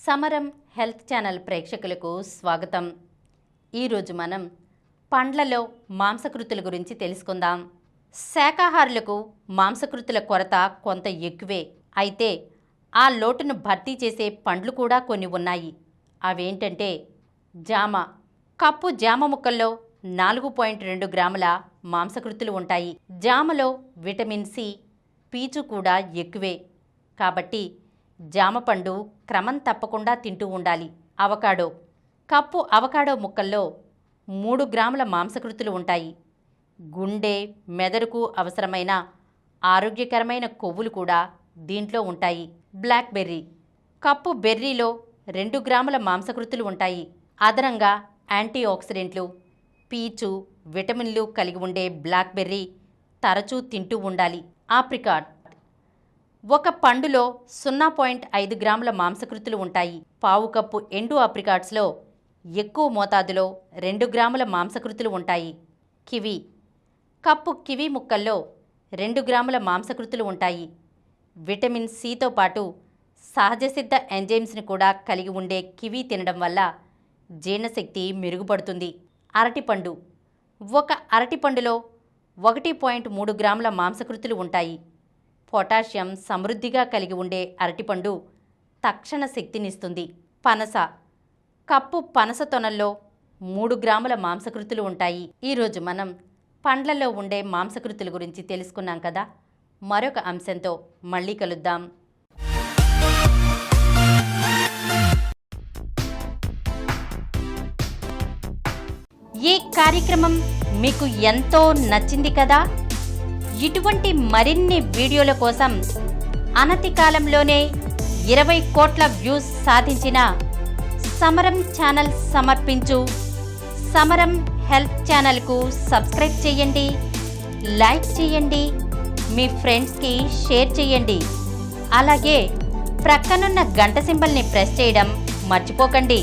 సమరం health channel ప్రేక్షకులకు స్వాగతం. ఈరోజు మనం పండ్లలో మాంసకృతుల గురించి తెలుసుకుందాం. శాకాహారులకు మాంసకృతుల కొరత కొంత ఎక్కువే. అయితే ఆ లోటును భర్తీ చేసే పండ్లు కూడా కొన్ని ఉన్నాయి. అవేంటంటే జామ. కప్పు జామ ముక్కల్లో 4.2 గ్రాముల మాంసకృతులు ఉంటాయి. జామలో విటమిన్ సి, పీచు కూడా ఎక్కువే. కాబట్టి జామ పండు క్రమం తప్పకుండా తింటూ ఉండాలి. అవకాడో. కప్పు అవకాడో ముక్కల్లో 3 గ్రాముల మాంసకృతులు ఉంటాయి. గుండె, మెదడుకు అవసరమైన ఆరోగ్యకరమైన కొవ్వులు కూడా దీంట్లో ఉంటాయి. Black berry. కప్పు బెర్రీలో 2 గ్రాముల మాంసకృతులు ఉంటాయి. అదనంగా యాంటీ ఆక్సిడెంట్లు, పీచు, విటమిన్లు కలిగి ఉండే బ్లాక్ బెర్రీ తరచూ తింటూ ఉండాలి. ఆప్రికాట్. ఒక పండులో 0.5 గ్రాముల మాంసకృతులు ఉంటాయి. పావు కప్పు ఎండు ఆప్రికాట్స్లో ఎక్కువ మోతాదులో 2 గ్రాముల మాంసకృతులు ఉంటాయి. కివి. కప్పు కివి ముక్కల్లో 2 గ్రాముల మాంసకృతులు ఉంటాయి. విటమిన్ సితో పాటు సహజసిద్ధ ఎంజైమ్స్ని కూడా కలిగి ఉండే కివి తినడం వల్ల జీర్ణశక్తి మెరుగుపడుతుంది. అరటిపండు. ఒక అరటిపండులో 1.3 గ్రాముల మాంసకృతులు ఉంటాయి. పొటాషియం సమృద్ధిగా కలిగి ఉండే అరటిపండు తక్షణ శక్తినిస్తుంది. పనస. కప్పు పనస తొనల్లో 3 గ్రాముల మాంసకృతులు ఉంటాయి. ఈరోజు మనం పండ్లలో ఉండే మాంసకృతుల గురించి తెలుసుకున్నాం కదా. మరొక అంశంతో మళ్ళీ కలుద్దాం. ఈ కార్యక్రమం మీకు ఎంతో నచ్చింది కదా. ఇటువంటి మరిన్ని వీడియోల కోసం అనతి కాలంలోనే 20 కోట్ల వ్యూస్ సాధించిన సమరం ఛానల్ సమర్పించు సమరం హెల్త్ ఛానల్కు సబ్స్క్రైబ్ చేయండి, లైక్ చేయండి, మీ ఫ్రెండ్స్కి షేర్ చేయండి. అలాగే ప్రక్కనున్న గంట సింబల్ని ప్రెస్ చేయడం మర్చిపోకండి.